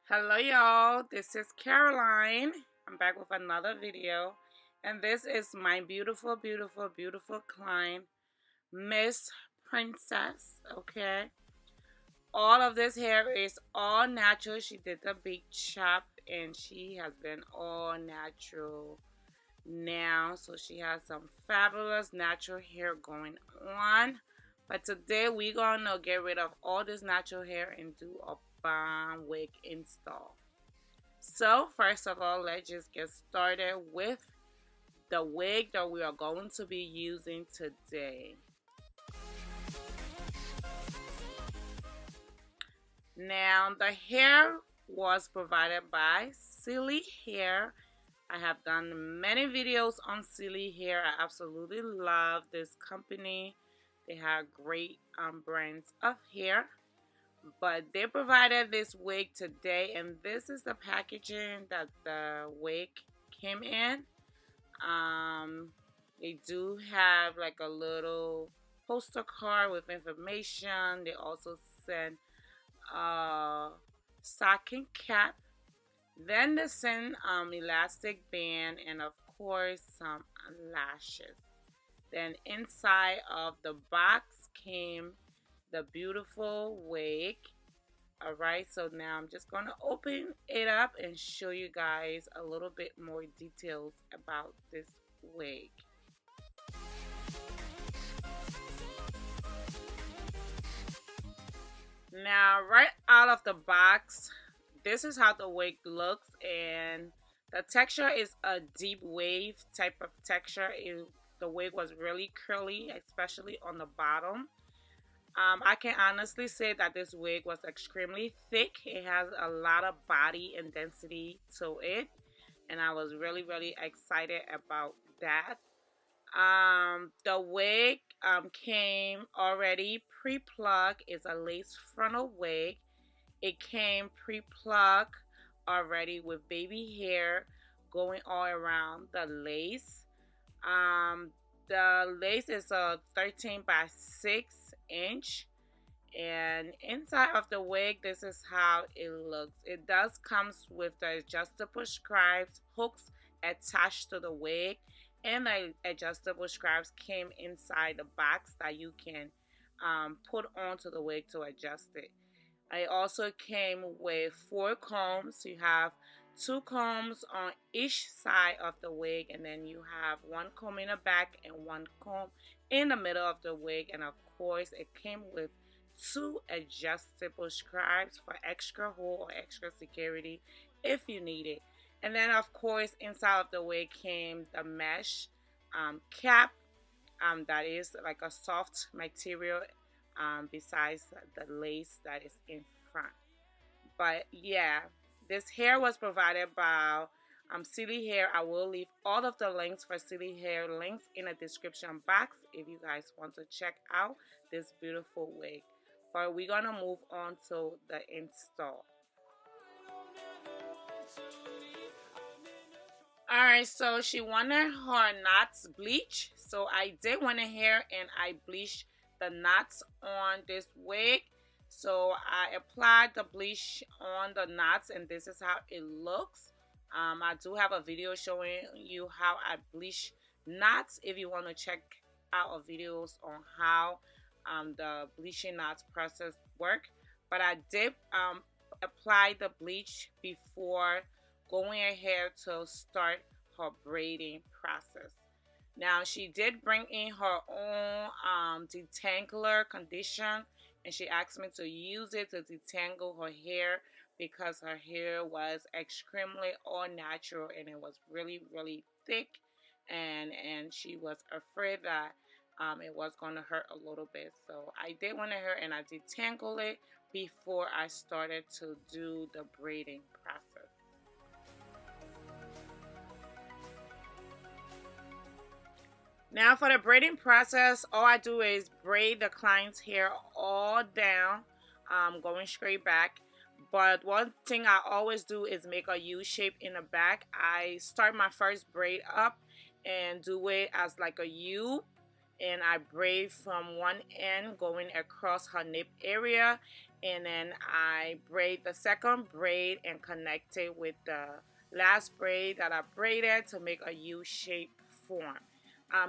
Hello y'all, this is Caroline. I'm back with another video, and this is my beautiful client, Miss Princess. Okay, all of this hair is all natural. She did the big chop and she has been all natural now, so she has some fabulous natural hair going on. But today we're gonna get rid of all this natural hair and do a bomb wig install. So first of all, let's just get started with the wig that we are going to be using today. Now the hair was provided by Celie Hair. I have done many videos on Celie Hair. I absolutely love this company. They have great brands of hair. But they provided this wig today, and this is the packaging that the wig came in. They do have like a little poster card with information. They also send a stocking cap. Then they send elastic band and of course some lashes. Then inside of the box came the beautiful wig. Alright, so now I'm just going to open it up and show you guys a little bit more details about this wig. Now, right out of the box, this is how the wig looks, and the texture is a deep wave type of texture. The wig was really curly, especially on the bottom. I can honestly say that this wig was extremely thick. It has a lot of body and density to it, and I was really excited about that. The wig came already pre-plugged. It's a lace frontal wig. It came pre-plugged already with baby hair going all around the lace. The lace is a 13 by 6 inch, and inside of the wig, this is how it looks. It does comes with the adjustable stripes hooks attached to the wig, and the adjustable stripes came inside the box that you can put onto the wig to adjust it. It also came with 4 combs. You have 2 combs on each side of the wig, and then you have 1 comb in the back and 1 comb in the middle of the wig. And of course, it came with 2 adjustable stripes for extra hold or extra security if you need it. And then of course, inside of the wig came the mesh cap that is like a soft material besides the lace that is in front. But yeah, this hair was provided by Celie Hair. I will leave all of the links for Celie Hair links in the description box if you guys want to check out this beautiful wig. But we're gonna move on to the install. Alright, so she wanted her knots bleach. So I did went ahead and I bleached the knots on this wig. So I applied the bleach on the knots, and this is how it looks. I do have a video showing you how I bleach knots if you want to check out our videos on how the bleaching knots process work. But I did apply the bleach before going ahead to start her braiding process. Now she did bring in her own detangler condition, and she asked me to use it to detangle her hair because her hair was extremely all natural and it was really thick, and she was afraid that it was going to hurt a little bit. So I did went ahead and I detangled it before I started to do the braiding process. Now for the braiding process, all I do is braid the client's hair all down, going straight back. But one thing I always do is make a U shape in the back. I start my first braid up and do it as like a U, and I braid from one end going across her nape area, and then I braid the second braid and connect it with the last braid that I braided to make a U-shaped form.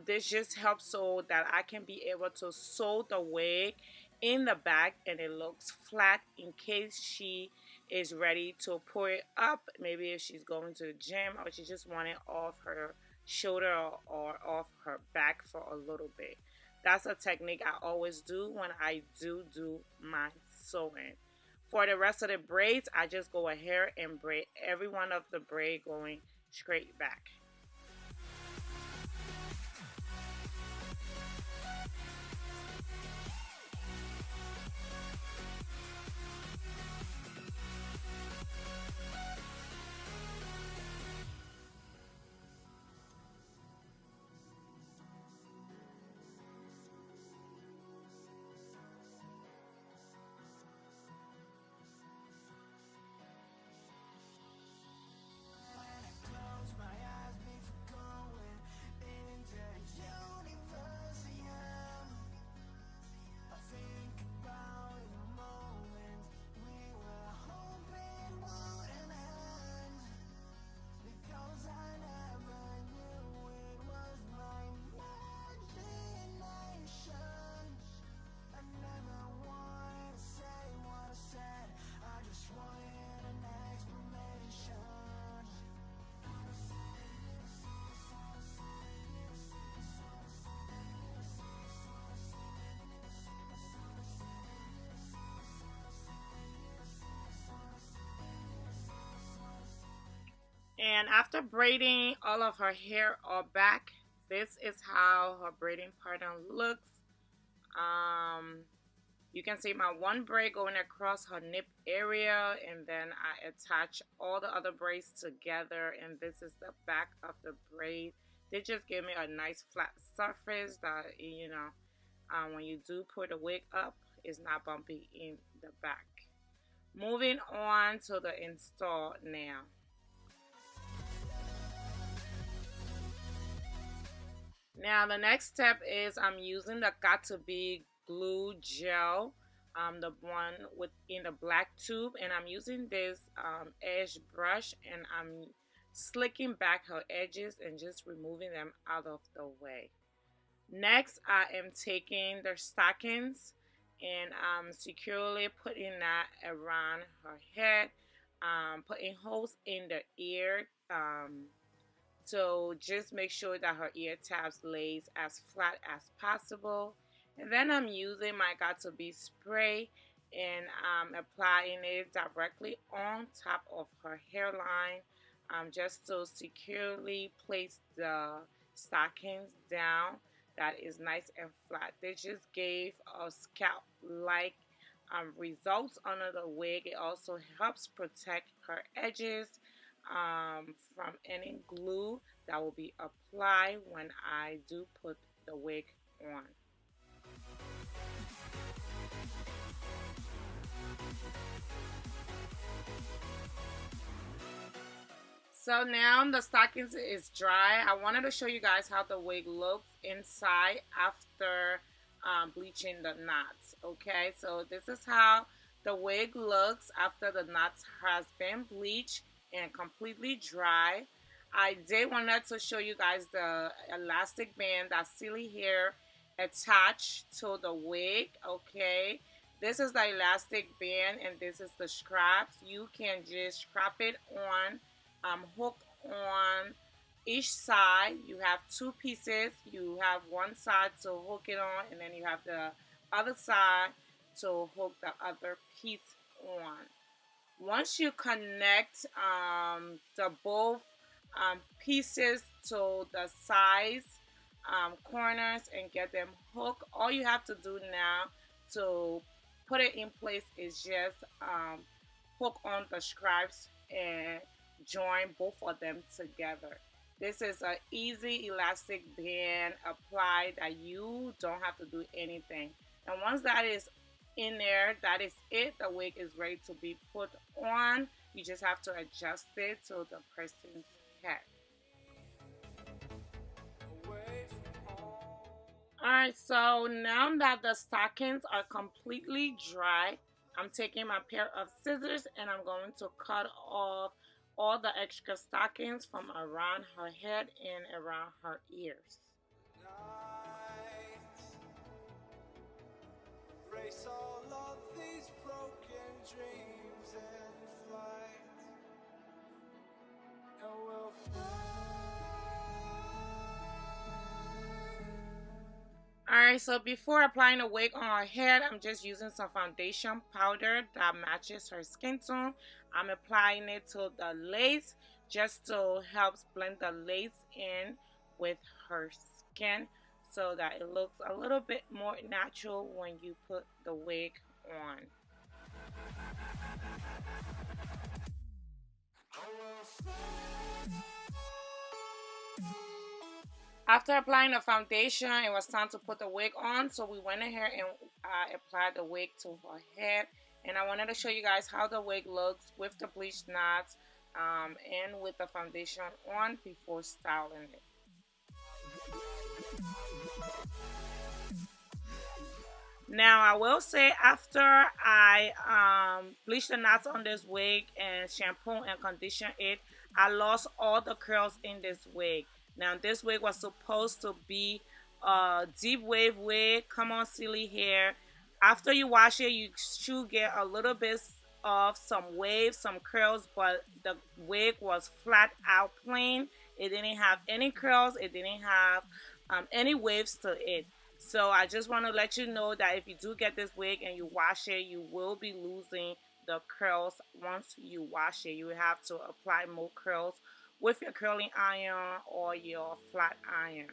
This just helps so that I can be able to sew the wig in the back and it looks flat in case she is ready to pull it up. Maybe if she's going to the gym or she just want it off her shoulder or off her back for a little bit. That's a technique I always do when I do my sewing. For the rest of the braids, I just go ahead and braid every one of the braid going straight back. And after braiding all of her hair all back, this is how her braiding pattern looks. Um, you can see my one braid going across her nip area, and then I attach all the other braids together, and this is the back of the braid. They just give me a nice flat surface that, when you do put the wig up, it's not bumpy in the back. Moving on to the install now. Now the next step is I'm using the Got To Be glue gel, the one within the black tube, and I'm using this edge brush and I'm slicking back her edges and just removing them out of the way. Next, I am taking the stockings and I'm securely putting that around her head, putting holes in the ear. So just make sure that her ear tabs lays as flat as possible. And then I'm using my Got To Be spray and I'm applying it directly on top of her hairline, just to securely place the stockings down. That is nice and flat. They just gave a scalp-like results under the wig. It also helps protect her edges from any glue that will be applied when I do put the wig on. So now the stockings is dry. I wanted to show you guys how the wig looks inside after bleaching the knots. Okay, so this is how the wig looks after the knots has been bleached and completely dry. I did wanted to show you guys the elastic band that Celie Hair attached to the wig. Okay, this is the elastic band and this is the straps. You can just strap it on, hook on each side. You have two pieces. You have one side to hook it on and then you have the other side to hook the other piece on. Once you connect the both pieces to the sides corners and get them hooked, all you have to do now to put it in place is just hook on the straps and join both of them together. This is an easy elastic band applied that you don't have to do anything. And once that is in there, that is it. The wig is ready to be put on. You just have to adjust it to the person's head. Alright, so now that the stockings are completely dry, I'm taking my pair of scissors and I'm going to cut off all the extra stockings from around her head and around her ears. Race all of these broken dreams in flight, and we'll Alright, so before applying a wig on her head, I'm just using some foundation powder that matches her skin tone. I'm applying it to the lace just to help blend the lace in with her skin so that it looks a little bit more natural when you put the wig on. After applying the foundation, it was time to put the wig on. So we went ahead and applied the wig to her head. And I wanted to show you guys how the wig looks with the bleached knots and with the foundation on before styling it. Now I will say after I bleached the knots on this wig and shampoo and condition it, I lost all the curls in this wig. Now this wig was supposed to be a deep wave wig. Come on, Celie Hair. After you wash it, you should get a little bit of some waves, some curls, but the wig was flat out plain. It didn't have any curls. It didn't have any waves to it. So I just want to let you know that if you do get this wig and you wash it, you will be losing the curls once you wash it. You will have to apply more curls with your curling iron or your flat iron.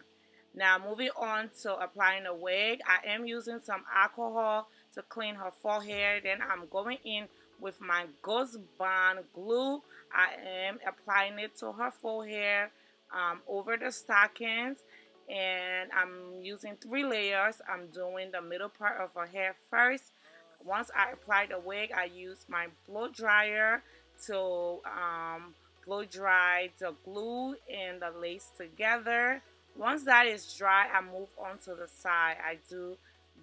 Now moving on to applying the wig, I am using some alcohol to clean her forehead. Then I'm going in with my Ghost Bond glue. I am applying it to her forehead over the stockings, and I'm using 3 layers. I'm doing the middle part of her hair first. Once I apply the wig, I use my blow dryer to blow dry the glue and the lace together. Once that is dry, I move on to the side. I do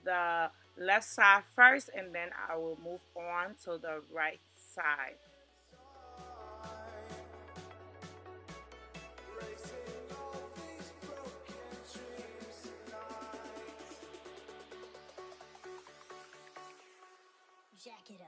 the left side first, and then I will move on to the right side. Jack it up.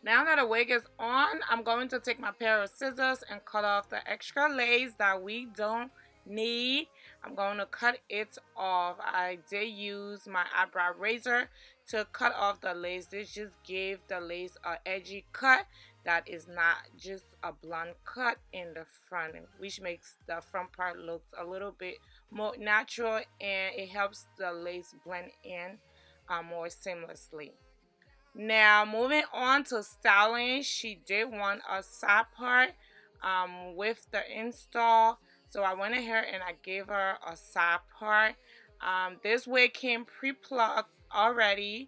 Now that the wig is on, I'm going to take my pair of scissors and cut off the extra lace that we don't need. I'm going to cut it off. I did use my eyebrow razor to cut off the lace. This just gave the lace an edgy cut that is not just a blunt cut in the front, which makes the front part look a little bit more natural, and it helps the lace blend in more seamlessly. Now moving on to styling, she did want a side part with the install, so I went ahead and I gave her a side part. This wig came pre-plucked already,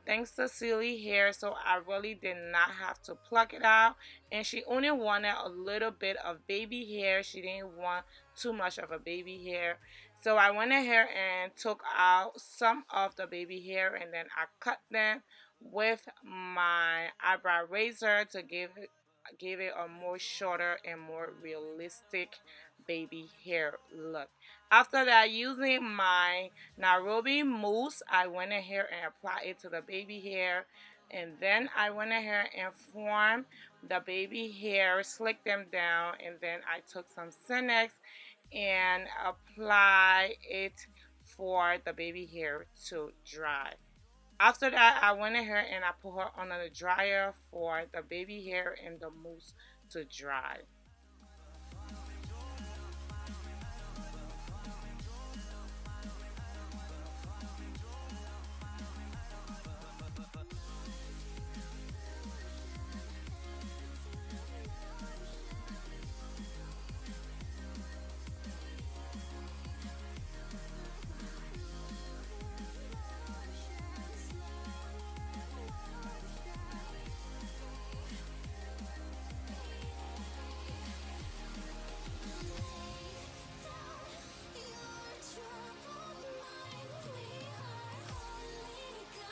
thanks to Celie Hair, so I really did not have to pluck it out, and she only wanted a little bit of baby hair. She didn't want too much of a baby hair, So I went ahead and took out some of the baby hair, and then I cut them with my eyebrow razor to give it a more shorter and more realistic baby hair look. After that, using my Nairobi mousse, I went ahead and applied it to the baby hair, and then I went ahead and formed the baby hair, slicked them down, and then I took some Cinex and apply it for the baby hair to dry. After that, I went ahead and I put her under the dryer for the baby hair and the mousse to dry.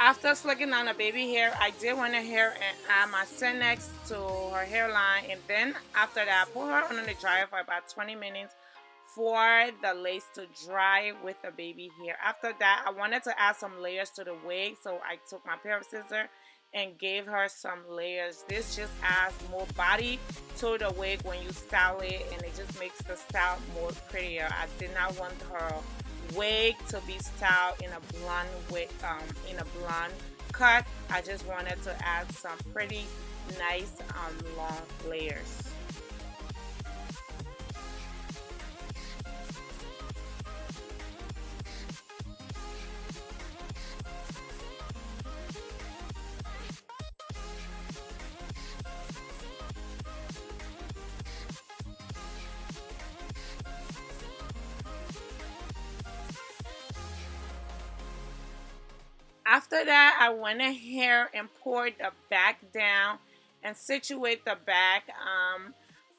After slicking down the baby hair, I did want to hair and add my Cinex to her hairline, and then after that, I put her under the dryer for about 20 minutes for the lace to dry with the baby hair. After that, I wanted to add some layers to the wig, so I took my pair of scissors and gave her some layers. This just adds more body to the wig when you style it, and it just makes the style more prettier. I did not want her wig to be styled in a blonde wig, in a blonde cut. I just wanted to add some pretty nice long layers. After that, I went ahead and poured the back down and situate the back.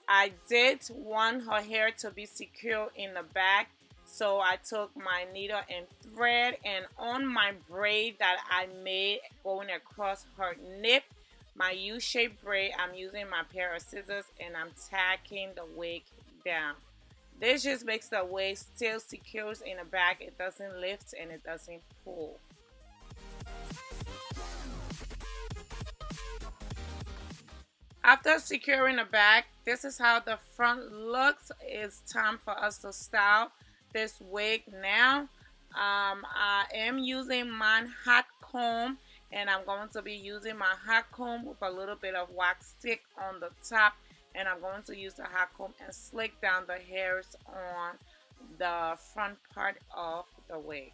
I did want her hair to be secure in the back, so I took my needle and thread, and on my braid that I made going across her nip, my U-shaped braid, I'm using my pair of scissors and I'm tacking the wig down. This just makes the wig still secure in the back. It doesn't lift and it doesn't pull. After securing the back, this is how the front looks. It's time for us to style this wig now. I am using my hot comb, and I'm going to be using my hot comb with a little bit of wax stick on the top, and I'm going to use the hot comb and slick down the hairs on the front part of the wig.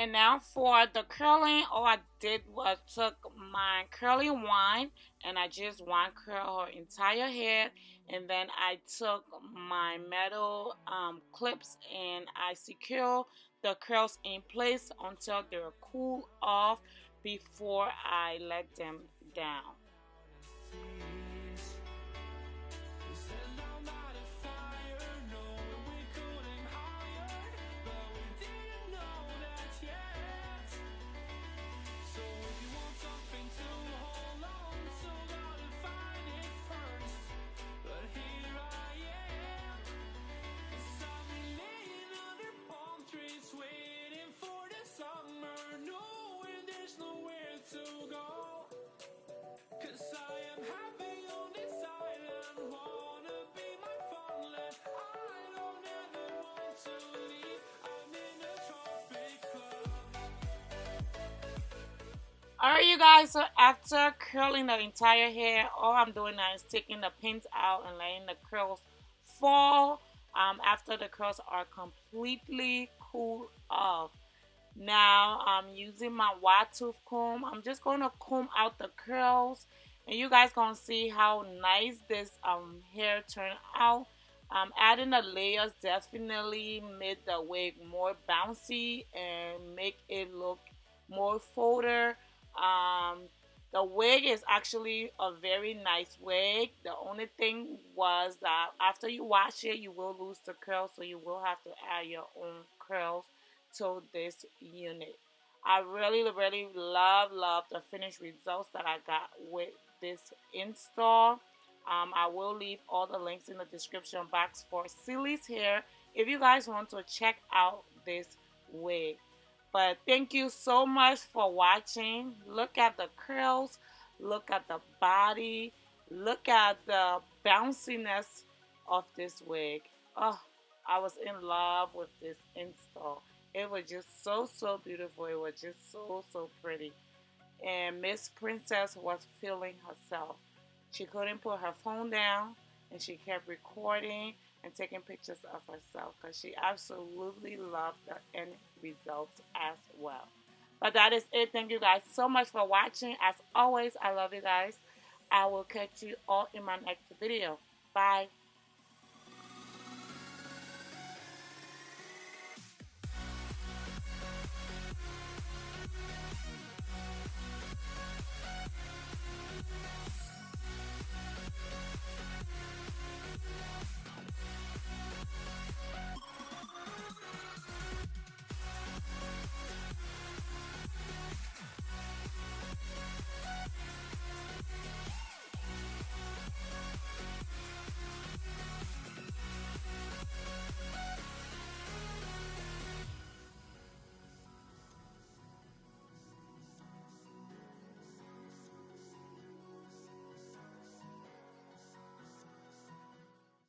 And now for the curling, all I did was took my curling wine and I just wine curl her entire head. And then I took my metal clips and I secure the curls in place until they're cool off before I let them down. Alright, you guys, so after curling the entire hair, all I'm doing now is taking the pins out and letting the curls fall after the curls are completely cooled off. Now I'm using my wide tooth comb. I'm just going to comb out the curls, and you guys gonna see how nice this hair turned out. Adding the layers definitely made the wig more bouncy and make it look more fuller. um, the wig is actually a very nice wig. The only thing was that after you wash it, you will lose the curls, so you will have to add your own curls to this unit. I really, really love the finished results that I got with this install. I will leave all the links in the description box for Celie's Hair if you guys want to check out this wig. But thank you so much for watching. Look at the curls, look at the body, look at the bounciness of this wig. Oh, I was in love with this install. It was just so beautiful. It was just so pretty. And Miss Princess was feeling herself. She couldn't put her phone down, and she kept recording and taking pictures of herself because she absolutely loved the end results as well. But that is it. Thank you guys so much for watching. As always, I love you guys. I will catch you all in my next video. Bye.